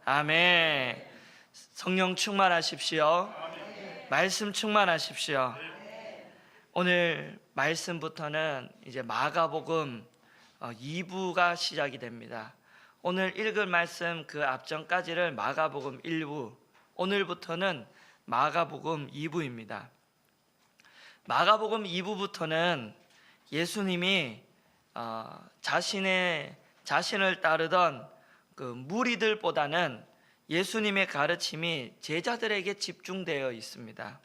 아멘. 성령 충만하십시오. 말씀 충만하십시오. 오늘 말씀부터는 이제 마가복음 2부가 시작이 됩니다. 오늘 읽을 말씀 그 앞전까지를 마가복음 1부, 오늘부터는 마가복음 2부입니다. 마가복음 2부부터는 예수님이 자신을 따르던 그 무리들보다는 예수님의 가르침이 제자들에게 집중되어 있습니다.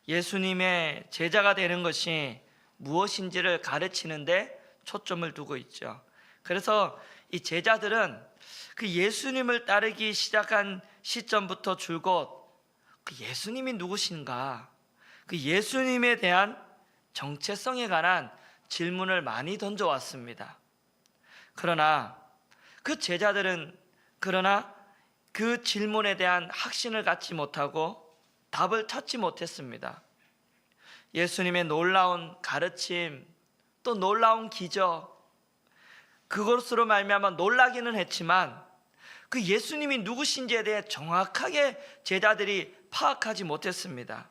예수님의 제자가 되는 것이 무엇인지를 가르치는데 초점을 두고 있죠. 그래서 이 제자들은 그 예수님을 따르기 시작한 시점부터 줄곧 그 예수님이 누구신가, 그 예수님에 대한 정체성에 관한 질문을 많이 던져왔습니다. 그러나 그 제자들은 그 질문에 대한 확신을 갖지 못하고 답을 찾지 못했습니다. 예수님의 놀라운 가르침, 또 놀라운 기적, 그것으로 말미암아 놀라기는 했지만 그 예수님이 누구신지에 대해 정확하게 제자들이 파악하지 못했습니다.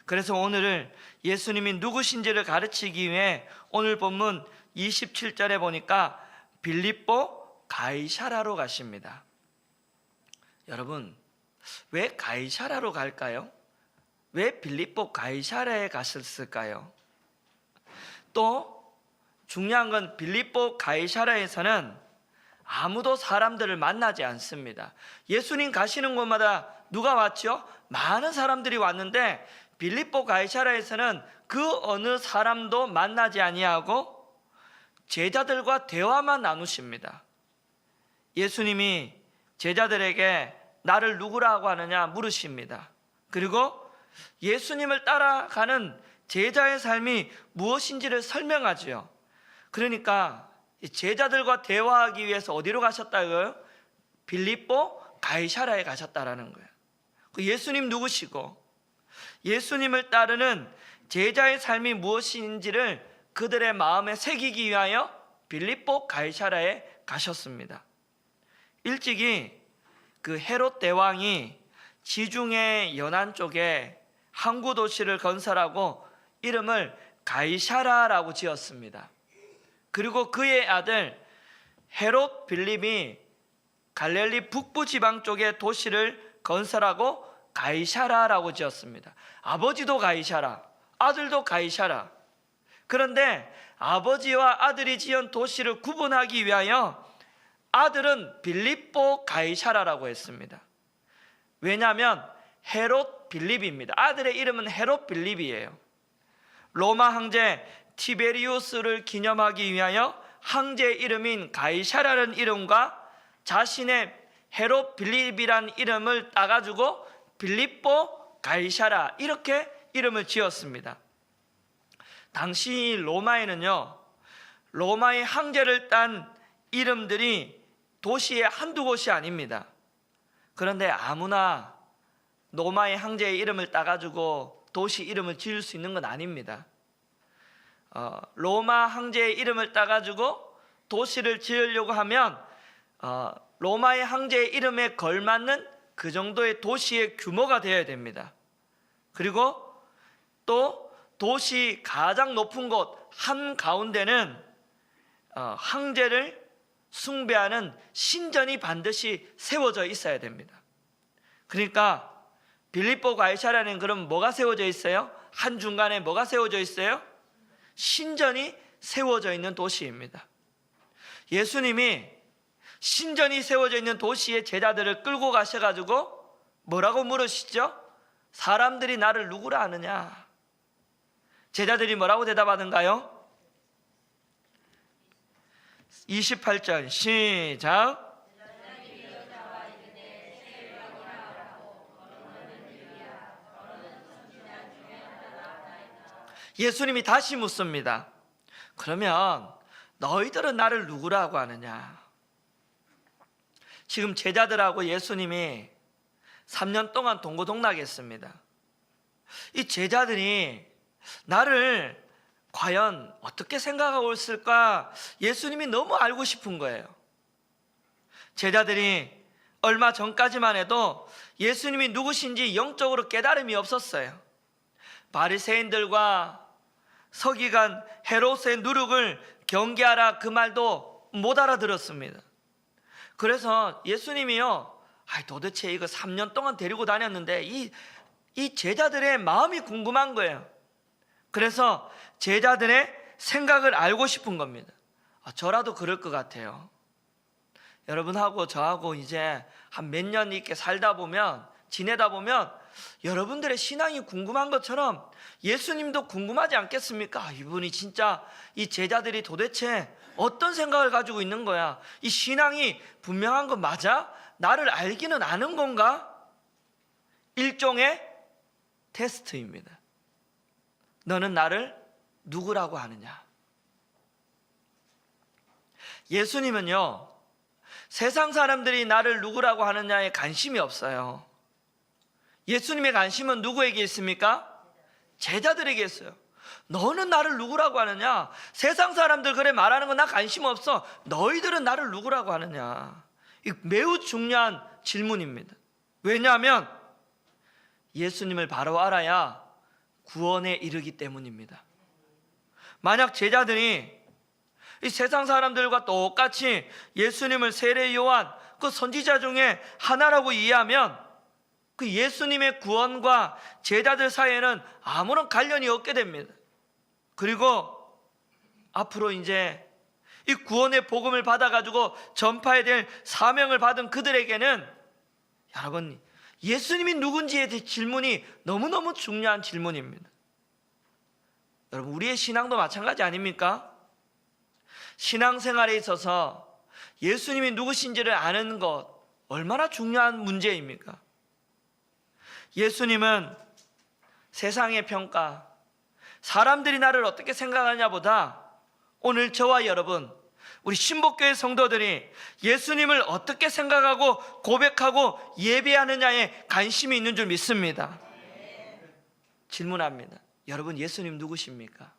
그래서 오늘은 예수님이 누구신지를 가르치기 위해 오늘 본문 27절에 보니까 빌립보 가이사라로 가십니다. 여러분, 왜 가이사라로 갈까요? 왜 빌립보 가이사라에 갔을까요? 또 중요한 건 빌립보 가이사라에서는 아무도 사람들을 만나지 않습니다. 예수님 가시는 곳마다 누가 왔죠? 많은 사람들이 왔는데 빌립보 가이사라에서는 그 어느 사람도 만나지 아니하고 제자들과 대화만 나누십니다. 예수님이 제자들에게 나를 누구라고 하느냐 물으십니다. 그리고 예수님을 따라가는 제자의 삶이 무엇인지를 설명하지요. 그러니까 제자들과 대화하기 위해서 어디로 가셨다고요? 빌립보 가이사라에 가셨다라는 거예요. 예수님 누구시고 예수님을 따르는 제자의 삶이 무엇인지를 그들의 마음에 새기기 위하여 빌립보 가이사라에 가셨습니다. 일찍이 그 헤롯 대왕이 지중해 연안 쪽에 항구 도시를 건설하고 이름을 가이사라라고 지었습니다. 그리고 그의 아들 헤롯 빌립이 갈릴리 북부 지방 쪽에 도시를 건설하고 가이사라라고 지었습니다. 아버지도 가이사라, 아들도 가이사라. 그런데 아버지와 아들이 지은 도시를 구분하기 위하여 아들은 빌립보 가이사라라고 했습니다. 왜냐하면 헤롯 빌립입니다. 아들의 이름은 헤롯 빌립이에요. 로마 황제 티베리우스를 기념하기 위하여 황제의 이름인 가이사라는 이름과 자신의 헤롯 빌립이라는 이름을 따가지고 빌립보 가이사라 이렇게 이름을 지었습니다. 당시 로마에는요, 로마의 황제를 딴 이름들이 도시의 한두 곳이 아닙니다. 그런데 아무나 로마의 황제의 이름을 따가지고 도시 이름을 지을 수 있는 건 아닙니다. 로마 황제의 이름을 따가지고 도시를 지으려고 하면 로마의 황제의 이름에 걸맞는 그 정도의 도시의 규모가 되어야 됩니다. 그리고 또 도시 가장 높은 곳 한가운데는 황제를 숭배하는 신전이 반드시 세워져 있어야 됩니다. 그러니까 빌립보 가이사라는 그럼 뭐가 세워져 있어요? 한중간에 뭐가 세워져 있어요? 신전이 세워져 있는 도시입니다. 예수님이 신전이 세워져 있는 도시의 제자들을 끌고 가셔가지고 뭐라고 물으시죠? 사람들이 나를 누구라 하느냐? 제자들이 뭐라고 대답하는가요? 28절 시작. 예수님이 다시 묻습니다. 그러면 너희들은 나를 누구라고 하느냐? 지금 제자들하고 예수님이 3년 동안 동고동락했습니다. 이 제자들이 나를 과연 어떻게 생각하고 있을까? 예수님이 너무 알고 싶은 거예요. 제자들이 얼마 전까지만 해도 예수님이 누구신지 영적으로 깨달음이 없었어요. 바리새인들과 서기관 헤롯의 누룩을 경계하라, 그 말도 못 알아들었습니다. 그래서 예수님이요, 도대체 이거 3년 동안 데리고 다녔는데 이 제자들의 마음이 궁금한 거예요. 그래서 제자들의 생각을 알고 싶은 겁니다. 저라도 그럴 것 같아요. 여러분하고 저하고 이제 한 몇 년 이렇게 살다 보면, 지내다 보면 여러분들의 신앙이 궁금한 것처럼 예수님도 궁금하지 않겠습니까? 이분이 진짜, 이 제자들이 도대체 어떤 생각을 가지고 있는 거야? 이 신앙이 분명한 거 맞아? 나를 알기는 아는 건가? 일종의 테스트입니다. 너는 나를 누구라고 하느냐? 예수님은요, 세상 사람들이 나를 누구라고 하느냐에 관심이 없어요. 예수님의 관심은 누구에게 있습니까? 제자들에게 있어요. 너는 나를 누구라고 하느냐? 세상 사람들 그래 말하는 건 나 관심 없어. 너희들은 나를 누구라고 하느냐? 이 매우 중요한 질문입니다. 왜냐하면 예수님을 바로 알아야 구원에 이르기 때문입니다. 만약 제자들이 이 세상 사람들과 똑같이 예수님을 세례 요한, 그 선지자 중에 하나라고 이해하면 그 예수님의 구원과 제자들 사이에는 아무런 관련이 없게 됩니다. 그리고 앞으로 이제 이 구원의 복음을 받아가지고 전파해야 될 사명을 받은 그들에게는, 여러분, 예수님이 누군지에 대한 질문이 너무너무 중요한 질문입니다. 여러분, 우리의 신앙도 마찬가지 아닙니까? 신앙생활에 있어서 예수님이 누구신지를 아는 것, 얼마나 중요한 문제입니까? 예수님은 세상의 평가, 사람들이 나를 어떻게 생각하냐보다 오늘 저와 여러분, 우리 신복교회 성도들이 예수님을 어떻게 생각하고 고백하고 예배하느냐에 관심이 있는 줄 믿습니다. 질문합니다. 여러분, 예수님 누구십니까?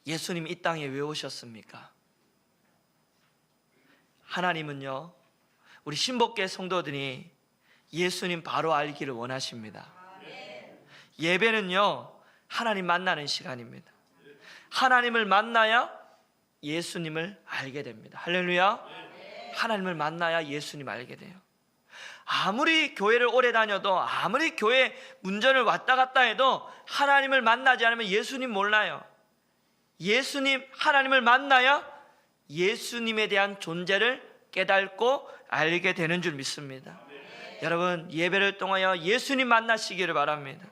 예수님 이 땅에 왜 오셨습니까? 하나님은요, 우리 신복교회 성도들이 예수님 바로 알기를 원하십니다. 예배는요, 하나님 만나는 시간입니다. 하나님을 만나야 예수님을 알게 됩니다. 할렐루야. 하나님을 만나야 예수님 알게 돼요. 아무리 교회를 오래 다녀도, 아무리 교회 문전을 왔다 갔다 해도 하나님을 만나지 않으면 예수님 몰라요. 예수님, 하나님을 만나야 예수님에 대한 존재를 깨닫고 알게 되는 줄 믿습니다. 여러분, 예배를 통하여 예수님 만나시기를 바랍니다.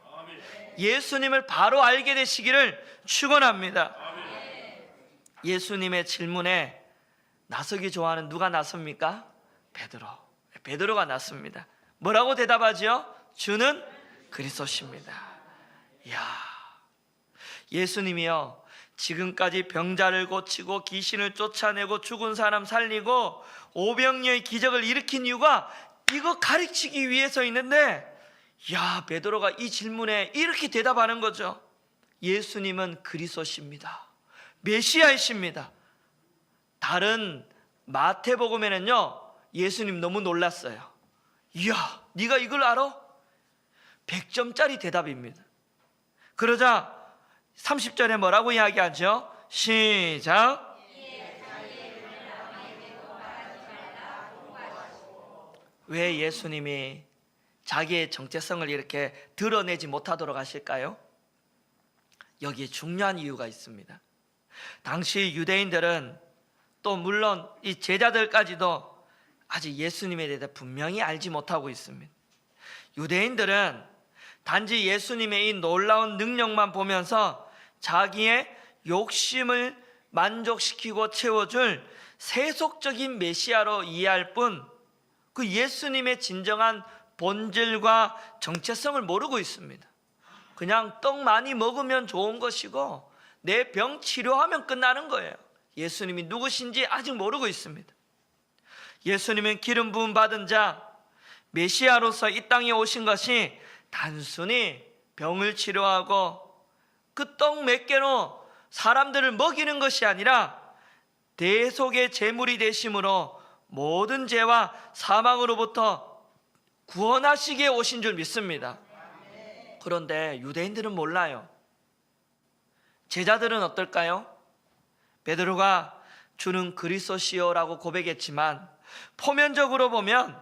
예수님을 바로 알게 되시기를 축원합니다. 예수님의 질문에 나서기 좋아하는 누가 나섭니까? 베드로가 나섭니다. 뭐라고 대답하지요? 주는 그리스도십니다. 이야, 예수님이요, 지금까지 병자를 고치고 귀신을 쫓아내고 죽은 사람 살리고 오병이어의 기적을 일으킨 이유가 이거 가르치기 위해서 있는데, 야, 베드로가 이 질문에 이렇게 대답하는 거죠. 예수님은 그리스도십니다. 메시아이십니다. 다른 마태복음에는요, 예수님 너무 놀랐어요. 이야, 네가 이걸 알아? 100점짜리 대답입니다. 그러자 30절에 뭐라고 이야기하죠? 시작. 왜 예수님이 자기의 정체성을 이렇게 드러내지 못하도록 하실까요? 여기에 중요한 이유가 있습니다. 당시 유대인들은, 또 물론 이 제자들까지도 아직 예수님에 대해 분명히 알지 못하고 있습니다. 유대인들은 단지 예수님의 이 놀라운 능력만 보면서 자기의 욕심을 만족시키고 채워줄 세속적인 메시아로 이해할 뿐, 그 예수님의 진정한 본질과 정체성을 모르고 있습니다. 그냥 떡 많이 먹으면 좋은 것이고 내 병 치료하면 끝나는 거예요. 예수님이 누구신지 아직 모르고 있습니다. 예수님은 기름 부음 받은 자, 메시아로서 이 땅에 오신 것이 단순히 병을 치료하고 그 떡 몇 개로 사람들을 먹이는 것이 아니라 대속의 제물이 되심으로 모든 죄와 사망으로부터 구원하시기에 오신 줄 믿습니다. 그런데 유대인들은 몰라요. 제자들은 어떨까요? 베드로가 주는 그리스도시요라고 고백했지만 표면적으로 보면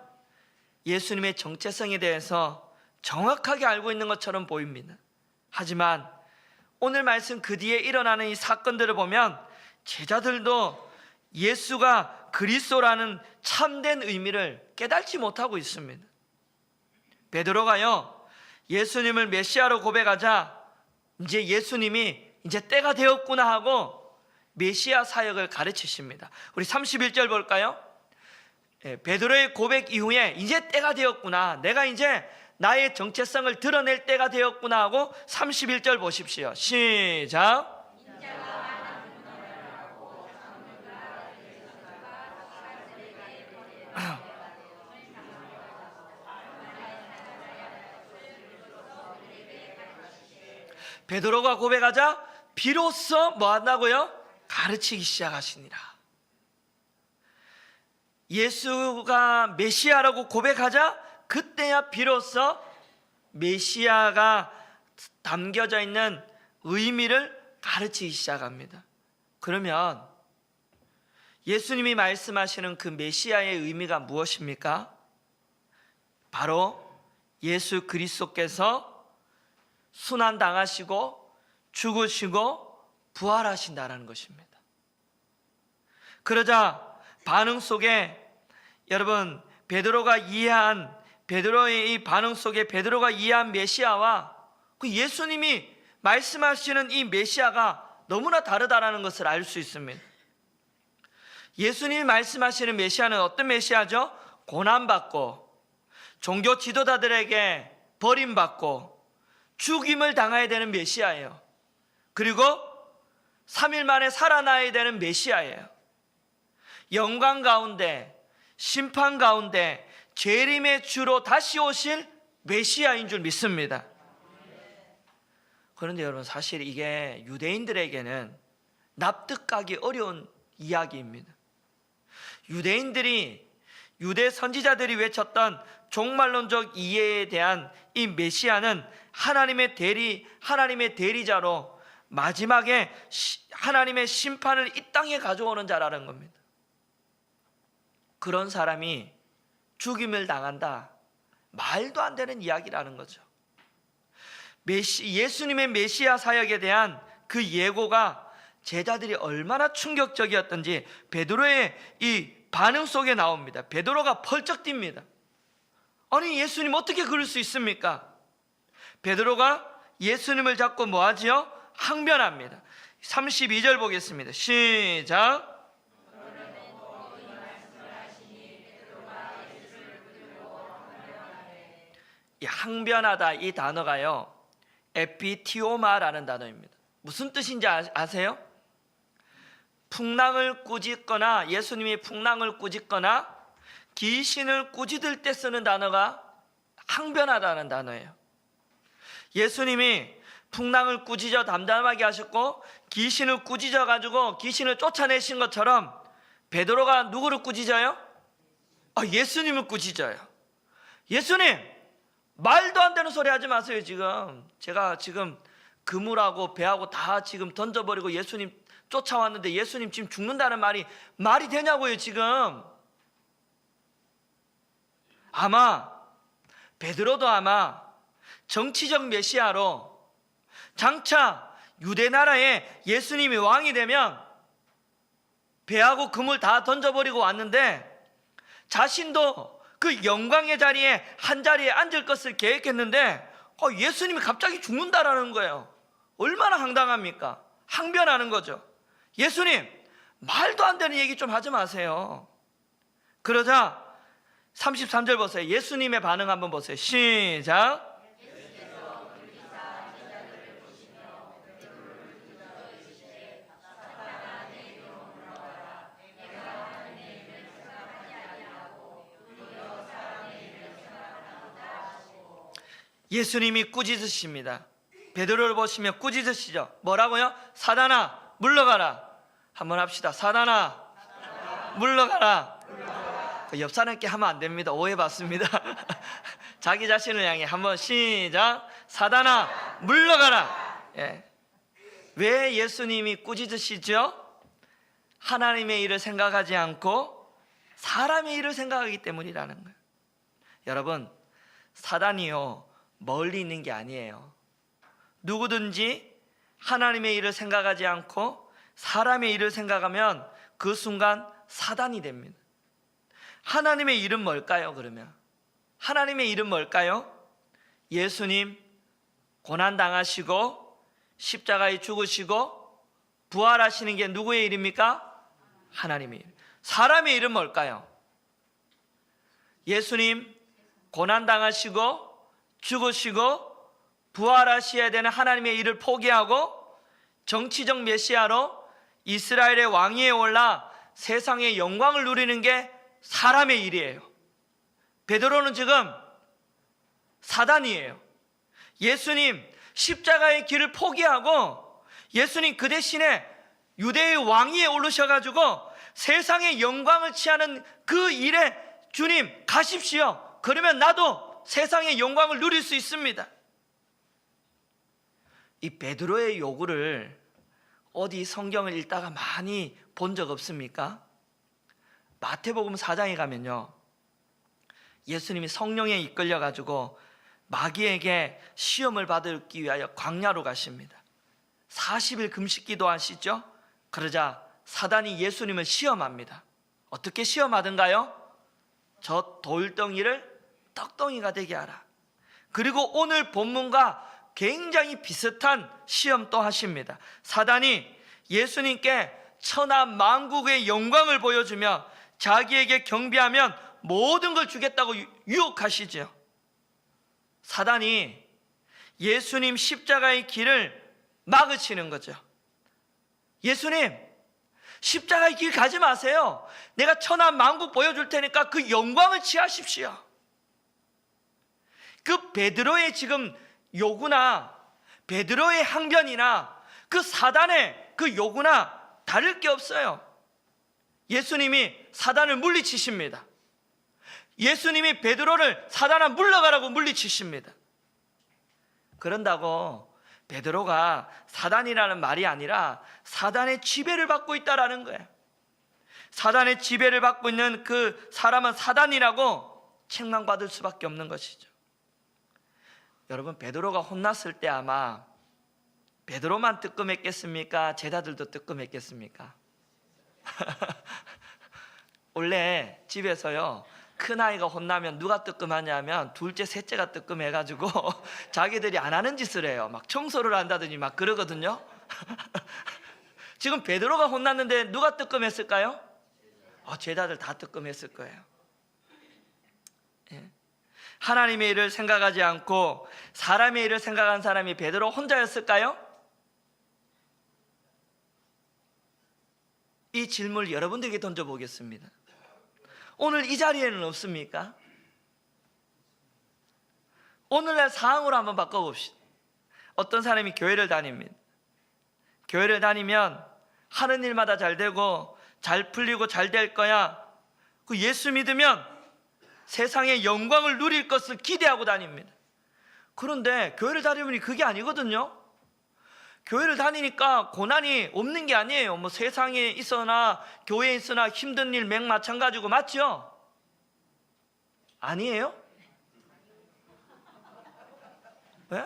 예수님의 정체성에 대해서 정확하게 알고 있는 것처럼 보입니다. 하지만 오늘 말씀 그 뒤에 일어나는 이 사건들을 보면 제자들도 예수가 그리스도라는 참된 의미를 깨닫지 못하고 있습니다. 베드로가요, 예수님을 메시아로 고백하자 이제 예수님이 이제 때가 되었구나 하고 메시아 사역을 가르치십니다. 우리 31절 볼까요? 베드로의 고백 이후에 이제 때가 되었구나, 내가 이제 나의 정체성을 드러낼 때가 되었구나 하고 31절 보십시오. 시작. 베드로가 고백하자 비로소 뭐 한다고요? 가르치기 시작하시니라. 예수가 메시아라고 고백하자 그때야 비로소 메시아가 담겨져 있는 의미를 가르치기 시작합니다. 그러면 예수님이 말씀하시는 그 메시아의 의미가 무엇입니까? 바로 예수 그리스도께서 순환당하시고 죽으시고 부활하신다는 것입니다. 그러자 반응 속에 여러분 베드로의 이 반응 속에 베드로가 이해한 메시아와 그 예수님이 말씀하시는 이 메시아가 너무나 다르다라는 것을 알 수 있습니다. 예수님이 말씀하시는 메시아는 어떤 메시아죠? 고난받고 종교 지도자들에게 버림받고 죽임을 당해야 되는 메시아예요. 그리고 3일 만에 살아나야 되는 메시아예요. 영광 가운데 심판 가운데 재림의 주로 다시 오실 메시아인 줄 믿습니다. 그런데 여러분 사실 이게 유대인들에게는 납득하기 어려운 이야기입니다. 유대 선지자들이 외쳤던 종말론적 이해에 대한 이 메시아는 하나님의 대리자로 마지막에 하나님의 심판을 이 땅에 가져오는 자라는 겁니다. 그런 사람이 죽임을 당한다, 말도 안 되는 이야기라는 거죠. 예수님의 메시아 사역에 대한 그 예고가 제자들이 얼마나 충격적이었던지 베드로의 이 반응 속에 나옵니다. 베드로가 펄쩍 뜁니다. 아니 예수님 어떻게 그럴 수 있습니까? 베드로가 예수님을 잡고 뭐 하지요? 항변합니다. 32절 보겠습니다. 시작. 이 항변하다 이 단어가요 에피티오마라는 단어입니다. 무슨 뜻인지 아세요? 풍랑을 꾸짖거나 예수님이 풍랑을 꾸짖거나 귀신을 꾸짖을 때 쓰는 단어가 항변하다는 단어예요. 예수님이 풍랑을 꾸짖어 담담하게 하셨고 귀신을 꾸짖어 가지고 귀신을 쫓아내신 것처럼 베드로가 누구를 꾸짖어요? 예수님을 꾸짖어요. 예수님 말도 안 되는 소리 하지 마세요. 제가 지금 그물하고 배하고 다 지금 던져버리고 예수님 쫓아왔는데 예수님 지금 죽는다는 말이 되냐고요. 지금 베드로도 아마 정치적 메시아로 장차 유대 나라에 예수님이 왕이 되면 배하고 그물 다 던져버리고 왔는데 자신도 그 영광의 자리에 한 자리에 앉을 것을 계획했는데 예수님이 갑자기 죽는다라는 거예요. 얼마나 황당합니까? 항변하는 거죠. 예수님 말도 안 되는 얘기 좀 하지 마세요. 그러자 33절 보세요. 예수님의 반응 한번 보세요. 시작. 예수님이 꾸짖으십니다. 베드로를 보시면 꾸짖으시죠. 뭐라고요? 사단아 물러가라. 한번 합시다. 사단아 물러가라. 그 옆 사람께 하면 안 됩니다. 오해받습니다. 자기 자신을 향해 한번 시작. 사단아 물러가라. 예. 왜 예수님이 꾸짖으시죠? 하나님의 일을 생각하지 않고 사람의 일을 생각하기 때문이라는 거예요. 여러분, 사단이요 멀리 있는 게 아니에요. 누구든지 하나님의 일을 생각하지 않고 사람의 일을 생각하면 그 순간 사단이 됩니다. 하나님의 일은 뭘까요? 그러면 하나님의 일은 뭘까요? 예수님 고난당하시고 십자가에 죽으시고 부활하시는 게 누구의 일입니까? 하나님의 일. 사람의 일은 뭘까요? 예수님 고난당하시고 죽으시고 부활하셔야 되는 하나님의 일을 포기하고 정치적 메시아로 이스라엘의 왕위에 올라 세상의 영광을 누리는 게 사람의 일이에요. 베드로는 지금 사단이에요. 예수님 십자가의 길을 포기하고 예수님 그 대신에 유대의 왕위에 오르셔가지고 세상의 영광을 취하는 그 일에 주님 가십시오. 그러면 나도 세상의 영광을 누릴 수 있습니다. 이 베드로의 요구를 어디 성경을 읽다가 많이 본 적 없습니까? 마태복음 4장에 가면요, 예수님이 성령에 이끌려 가지고 마귀에게 시험을 받기 위하여 광야로 가십니다. 40일 금식 기도하시죠. 그러자 사단이 예수님을 시험합니다. 어떻게 시험하던가요? 저 돌덩이를 떡덩이가 되게 하라. 그리고 오늘 본문과 굉장히 비슷한 시험 또 하십니다. 사단이 예수님께 천하 만국의 영광을 보여주며 자기에게 경배하면 모든 걸 주겠다고 유혹하시죠. 사단이 예수님 십자가의 길을 막으시는 거죠. 예수님 십자가의 길 가지 마세요. 내가 천하 만국 보여줄 테니까 그 영광을 취하십시오. 그 베드로의 지금 요구나 베드로의 항변이나 그 사단의 그 요구나 다를 게 없어요. 예수님이 사단을 물리치십니다. 예수님이 베드로를 사단아 물러가라고 물리치십니다. 그런다고 베드로가 사단이라는 말이 아니라 사단의 지배를 받고 있다라는 거예요. 사단의 지배를 받고 있는 그 사람은 사단이라고 책망받을 수밖에 없는 것이죠. 여러분, 베드로가 혼났을 때 아마 베드로만 뜨끔했겠습니까? 제자들도 뜨끔했겠습니까? 원래 집에서요, 큰아이가 혼나면 누가 뜨끔하냐면 둘째, 셋째가 뜨끔해가지고 자기들이 안 하는 짓을 해요. 막 청소를 한다더니 막 그러거든요. 지금 베드로가 혼났는데 누가 뜨끔했을까요? 제자들 다 뜨끔했을 거예요. 예. 하나님의 일을 생각하지 않고 사람의 일을 생각한 사람이 베드로 혼자였을까요? 이 질문을 여러분들에게 던져보겠습니다. 오늘 이 자리에는 없습니까? 오늘날 상황으로 한번 바꿔봅시다. 어떤 사람이 교회를 다닙니다. 교회를 다니면 하는 일마다 잘 되고 잘 풀리고 잘 될 거야. 그 예수 믿으면 세상의 영광을 누릴 것을 기대하고 다닙니다. 그런데 교회를 다니면 그게 아니거든요. 교회를 다니니까 고난이 없는 게 아니에요. 뭐 세상에 있으나 교회에 있으나 힘든 일 맹 마찬가지고, 맞죠? 아니에요? 네?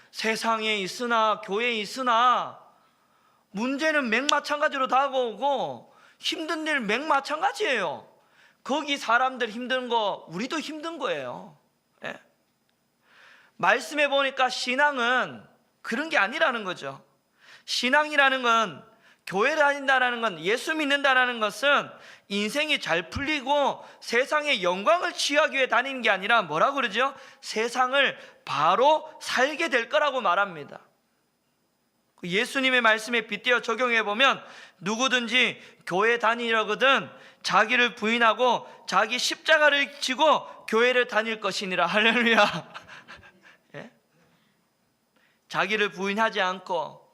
세상에 있으나 교회에 있으나 문제는 맹 마찬가지로 다가오고 힘든 일 맹 마찬가지예요. 거기 사람들 힘든 거 우리도 힘든 거예요. 네? 말씀해 보니까 신앙은 그런 게 아니라는 거죠. 신앙이라는 건, 교회를 다닌다는 건, 예수 믿는다는 것은 인생이 잘 풀리고 세상의 영광을 취하기 위해 다니는 게 아니라 뭐라고 그러죠? 세상을 바로 살게 될 거라고 말합니다. 예수님의 말씀에 빗대어 적용해 보면 누구든지 교회 다니려거든 자기를 부인하고 자기 십자가를 지고 교회를 다닐 것이니라. 할렐루야. 예? 자기를 부인하지 않고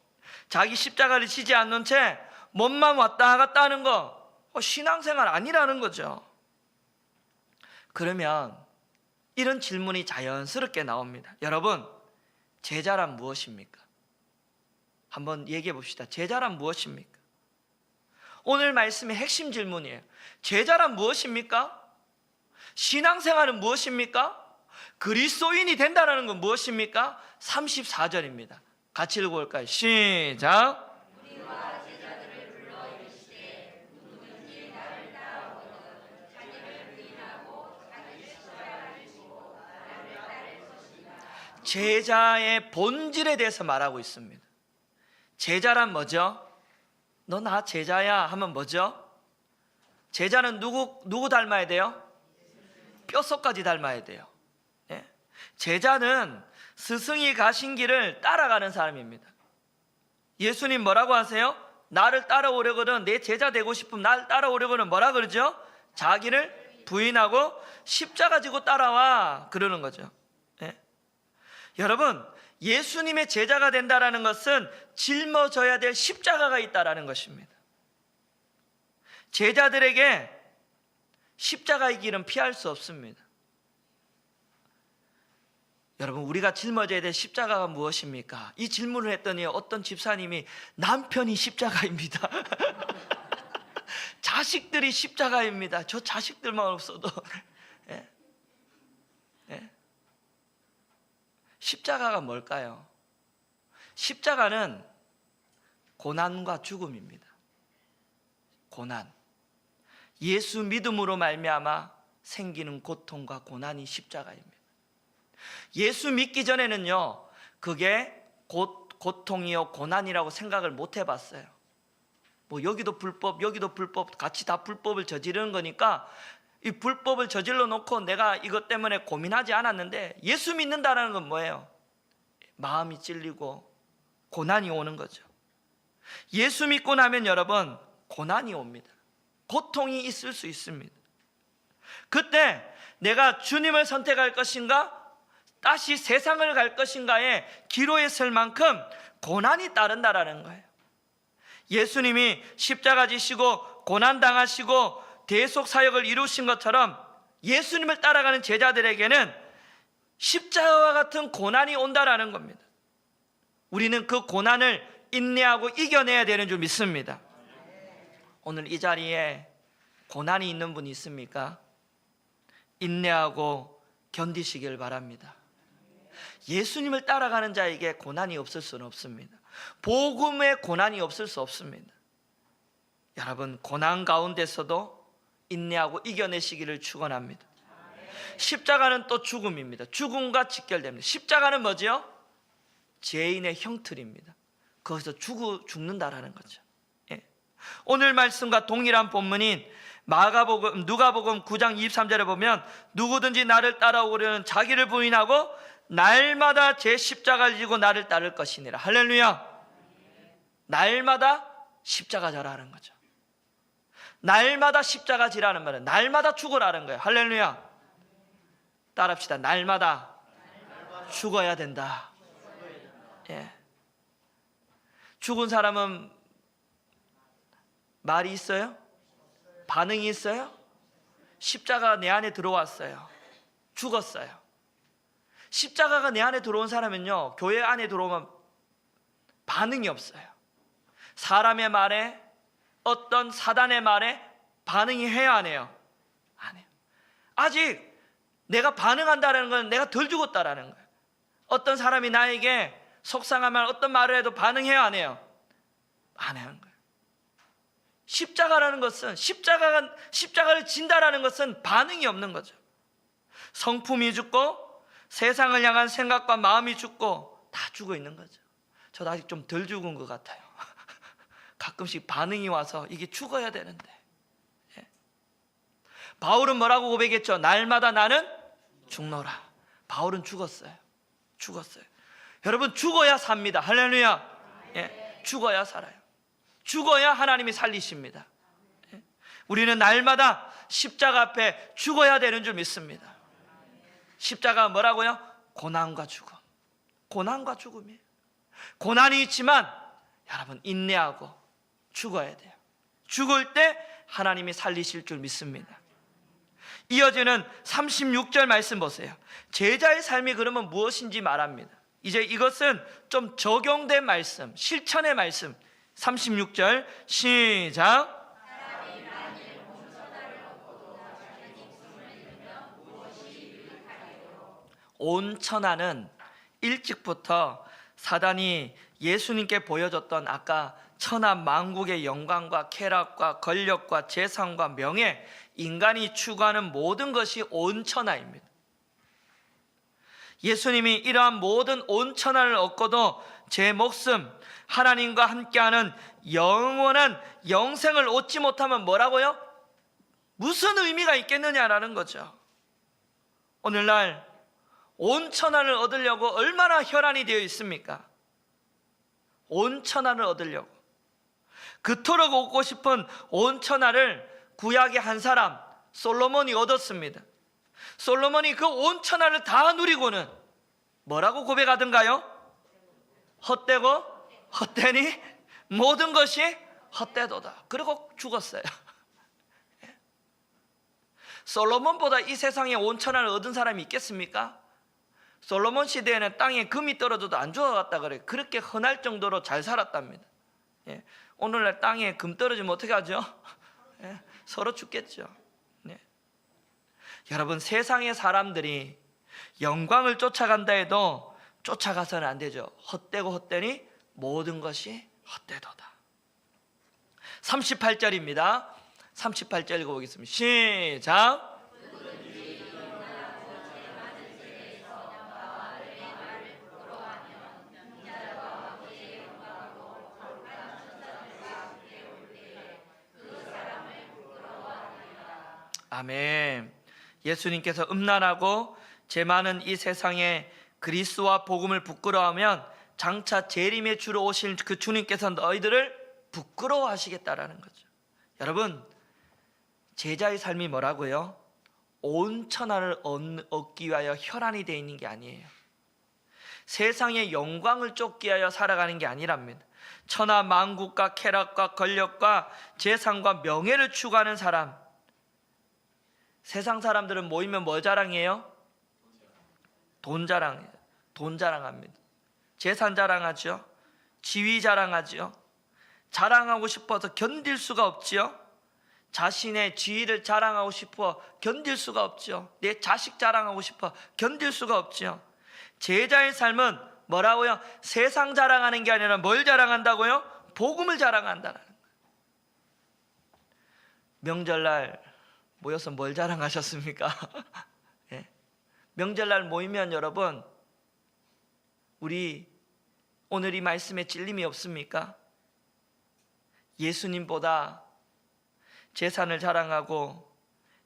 자기 십자가를 지지 않는 채 몸만 왔다 갔다 하는 거 신앙생활 아니라는 거죠. 그러면 이런 질문이 자연스럽게 나옵니다. 여러분, 제자란 무엇입니까? 한번 얘기해 봅시다. 제자란 무엇입니까? 오늘 말씀의 핵심 질문이에요. 제자란 무엇입니까? 신앙생활은 무엇입니까? 그리스도인이 된다는 건 무엇입니까? 34절입니다. 같이 읽어볼까요? 시작. 제자의 본질에 대해서 말하고 있습니다. 제자란 뭐죠? 너 나 제자야 하면 뭐죠? 제자는 누구 닮아야 돼요? 뼛속까지 닮아야 돼요. 예? 제자는 스승이 가신 길을 따라가는 사람입니다. 예수님 뭐라고 하세요? 나를 따라오려거든, 내 제자 되고 싶으면 나를 따라오려거든 뭐라 그러죠? 자기를 부인하고 십자가 지고 따라와 그러는 거죠. 예? 여러분, 예수님의 제자가 된다는 것은 짊어져야 될 십자가가 있다는 것입니다. 제자들에게 십자가의 길은 피할 수 없습니다. 여러분, 우리가 짊어져야 될 십자가가 무엇입니까? 이 질문을 했더니 어떤 집사님이 남편이 십자가입니다. 자식들이 십자가입니다. 저 자식들만 없어도. 예? 예? 십자가가 뭘까요? 십자가는 고난과 죽음입니다. 고난. 예수 믿음으로 말미암아 생기는 고통과 고난이 십자가입니다. 예수 믿기 전에는요, 그게 고통이요 고난이라고 생각을 못 해봤어요. 뭐 여기도 불법 여기도 불법 같이 다 불법을 저지르는 거니까 이 불법을 저질러 놓고 내가 이것 때문에 고민하지 않았는데, 예수 믿는다는 건 뭐예요? 마음이 찔리고 고난이 오는 거죠. 예수 믿고 나면 여러분, 고난이 옵니다. 고통이 있을 수 있습니다. 그때 내가 주님을 선택할 것인가, 다시 세상을 갈 것인가에 기로에 설 만큼 고난이 따른다라는 거예요. 예수님이 십자가 지시고 고난 당하시고 대속 사역을 이루신 것처럼 예수님을 따라가는 제자들에게는 십자가와 같은 고난이 온다라는 겁니다. 우리는 그 고난을 인내하고 이겨내야 되는 줄 믿습니다. 오늘 이 자리에 고난이 있는 분 있습니까? 인내하고 견디시길 바랍니다. 예수님을 따라가는 자에게 고난이 없을 수는 없습니다. 복음에 고난이 없을 수 없습니다. 여러분, 고난 가운데서도 인내하고 이겨내시기를 축원합니다. 십자가는 또 죽음입니다. 죽음과 직결됩니다. 십자가는 뭐지요? 죄인의 형틀입니다. 거기서 죽는다라는 거죠. 예. 오늘 말씀과 동일한 본문인 누가복음 9장 23절에 보면, 누구든지 나를 따라오려는 자기를 부인하고 날마다 제 십자가를 지고 나를 따를 것이니라. 할렐루야. 날마다 십자가 져라는 거죠. 날마다 십자가 지라는 말은 날마다 죽으라는 거예요. 할렐루야. 따라합시다. 날마다 죽어야 된다. 예. 죽은 사람은 말이 있어요? 반응이 있어요? 십자가가 내 안에 들어왔어요. 죽었어요. 십자가가 내 안에 들어온 사람은요, 교회 안에 들어오면 반응이 없어요. 사람의 말에, 어떤 사단의 말에 반응이 해야 안 해요? 안 해요. 아직 내가 반응한다는 건 내가 덜 죽었다라는 거예요. 어떤 사람이 나에게 속상한 말, 어떤 말을 해도 반응해야 안 해요? 안 하는 거예요. 십자가라는 것은, 십자가를 진다라는 것은 반응이 없는 거죠. 성품이 죽고 세상을 향한 생각과 마음이 죽고 다 죽어 있는 거죠. 저도 아직 좀 덜 죽은 것 같아요. 가끔씩 반응이 와서 이게 죽어야 되는데. 예. 바울은 뭐라고 고백했죠? 날마다 나는 죽노라. 바울은 죽었어요. 여러분, 죽어야 삽니다. 할렐루야. 예. 죽어야 살아요. 죽어야 하나님이 살리십니다. 예. 우리는 날마다 십자가 앞에 죽어야 되는 줄 믿습니다. 십자가 뭐라고요? 고난과 죽음. 고난과 죽음이에요. 고난이 있지만 여러분, 인내하고 죽어야 돼요. 죽을 때 하나님이 살리실 줄 믿습니다. 이어지는 36절 말씀 보세요. 제자의 삶이 그러면 무엇인지 말합니다. 이제 이것은 좀 적용된 말씀, 실천의 말씀. 36절 시작. 온 천하는 일찍부터 사단이 예수님께 보여줬던 아까 천하 만국의 영광과 쾌락과 권력과 재산과 명예, 인간이 추구하는 모든 것이 온 천하입니다. 예수님이 이러한 모든 온 천하를 얻고도 제 목숨, 하나님과 함께하는 영원한 영생을 얻지 못하면 뭐라고요? 무슨 의미가 있겠느냐라는 거죠. 오늘날 온 천하를 얻으려고 얼마나 혈안이 되어 있습니까? 온 천하를 얻으려고 그토록 얻고 싶은 온 천하를 구약의 한 사람 솔로몬이 얻었습니다. 솔로몬이 그 온 천하를 다 누리고는 뭐라고 고백하던가요? 헛되고 헛되니 모든 것이 헛되도다. 그리고 죽었어요. 솔로몬보다 이 세상에 온 천하를 얻은 사람이 있겠습니까? 솔로몬 시대에는 땅에 금이 떨어져도 안 죽어갔다 그래요. 그렇게 흔할 정도로 잘 살았답니다. 예. 오늘날 땅에 금 떨어지면 어떻게 하죠? 예. 서로 죽겠죠. 예. 여러분, 세상의 사람들이 영광을 쫓아간다 해도 쫓아가서는 안 되죠. 헛되고 헛되니 모든 것이 헛되도다. 38절입니다. 38절 읽어보겠습니다. 시작. 아멘. 예수님께서 음란하고 죄 많은 이 세상에 그리스도와 복음을 부끄러워하면 장차 재림의 주로 오실 그 주님께서 너희들을 부끄러워하시겠다라는 거죠. 여러분, 제자의 삶이 뭐라고요? 온 천하를 얻기 위하여 혈안이 되어 있는 게 아니에요. 세상의 영광을 쫓기 위하여 살아가는 게 아니랍니다. 천하 만국과 쾌락과 권력과 재산과 명예를 추구하는 사람. 세상 사람들은 모이면 뭐 자랑해요? 돈 자랑해요. 돈 자랑합니다. 재산 자랑하죠. 지위 자랑하죠. 자랑하고 싶어서 견딜 수가 없지요. 자신의 지위를 자랑하고 싶어 견딜 수가 없죠. 내 자식 자랑하고 싶어 견딜 수가 없죠. 제자의 삶은 뭐라고요? 세상 자랑하는 게 아니라 뭘 자랑한다고요? 복음을 자랑한다는 거예요. 명절날 모여서 뭘 자랑하셨습니까? 예. 명절날 모이면 여러분, 우리 오늘 이 말씀에 찔림이 없습니까? 예수님보다 재산을 자랑하고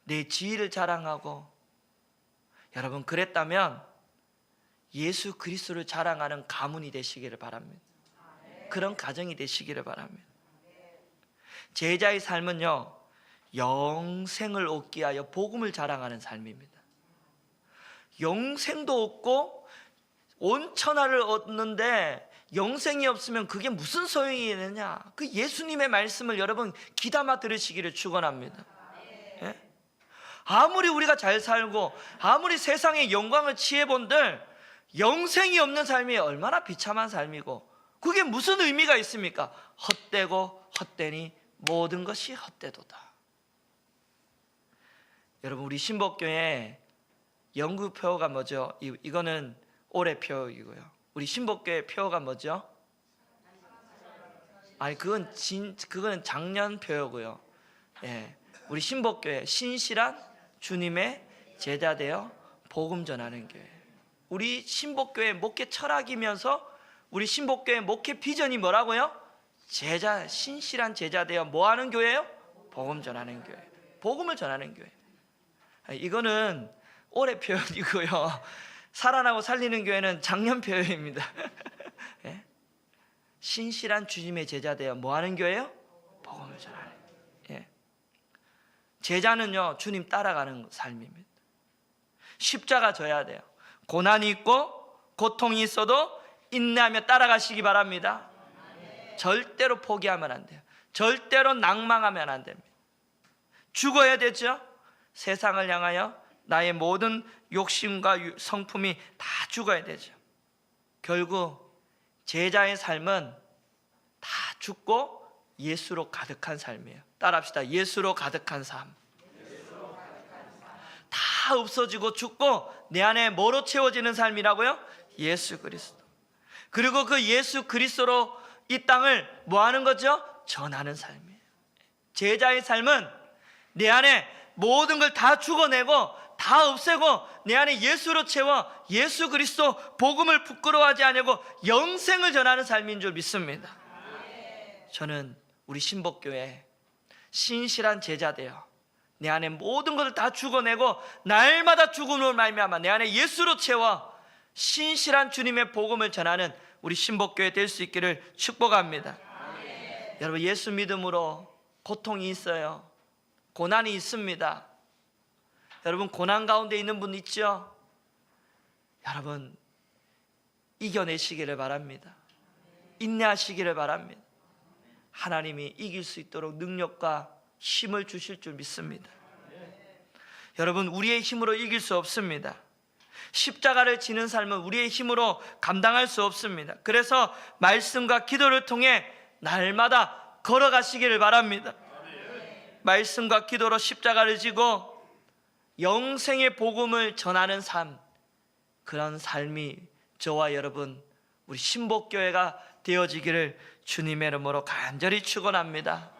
내 지위를 자랑하고, 여러분 그랬다면 예수 그리스도를 자랑하는 가문이 되시기를 바랍니다. 그런 가정이 되시기를 바랍니다. 제자의 삶은요, 영생을 얻기 위하여 복음을 자랑하는 삶입니다. 영생도 얻고 온 천하를 얻는데 영생이 없으면 그게 무슨 소용이 있느냐? 그 예수님의 말씀을 여러분 귀담아 들으시기를 축원합니다. 예? 아무리 우리가 잘 살고 아무리 세상의 영광을 취해본들 영생이 없는 삶이 얼마나 비참한 삶이고, 그게 무슨 의미가 있습니까? 헛되고 헛되니 모든 것이 헛되도다. 여러분, 우리 신복교회 영구 표어가 뭐죠? 이거는 올해 표이고요. 우리 신복교회 표어가 뭐죠? 아니, 그거는 작년 표어고요. 예, 우리 신복교회 신실한 주님의 제자 되어 복음 전하는 교회. 우리 신복교회 목회 철학이면서 우리 신복교회 목회 비전이 뭐라고요? 신실한 제자 되어 뭐 하는 교회예요? 복음 전하는 교회. 복음을 전하는 교회. 이거는 올해 표현이고요. 살아나고 살리는 교회는 작년 표현입니다. 예? 신실한 주님의 제자 되어 뭐 하는 교회예요? 복음을 전하는. 예. 제자는요, 주님 따라가는 삶입니다. 십자가 져야 돼요. 고난이 있고 고통이 있어도 인내하며 따라가시기 바랍니다. 절대로 포기하면 안 돼요. 절대로 낭망하면 안 됩니다. 죽어야 되죠. 세상을 향하여 나의 모든 욕심과 성품이 다 죽어야 되죠. 결국 제자의 삶은 다 죽고 예수로 가득한 삶이에요. 따라합시다. 예수로 가득한 삶. 다 없어지고 죽고 내 안에 뭐로 채워지는 삶이라고요? 예수 그리스도. 그리고 그 예수 그리스도로 이 땅을 뭐 하는 거죠? 전하는 삶이에요. 제자의 삶은 내 안에 모든 걸 다 죽어내고 다 없애고 내 안에 예수로 채워 예수 그리스도 복음을 부끄러워하지 않고 영생을 전하는 삶인 줄 믿습니다. 저는 우리 신복교회 신실한 제자 되어 내 안에 모든 것을 다 죽어내고 날마다 죽음으로 말미암아 내 안에 예수로 채워 신실한 주님의 복음을 전하는 우리 신복교회 될 수 있기를 축복합니다. 여러분, 예수 믿음으로 고통이 있어요. 고난이 있습니다. 여러분, 고난 가운데 있는 분 있죠? 여러분, 이겨내시기를 바랍니다. 인내하시기를 바랍니다. 하나님이 이길 수 있도록 능력과 힘을 주실 줄 믿습니다. 여러분, 우리의 힘으로 이길 수 없습니다. 십자가를 지는 삶은 우리의 힘으로 감당할 수 없습니다. 그래서 말씀과 기도를 통해 날마다 걸어가시기를 바랍니다. 말씀과 기도로 십자가를 지고 영생의 복음을 전하는 삶, 그런 삶이 저와 여러분 우리 신복교회가 되어지기를 주님의 이름으로 간절히 축원합니다.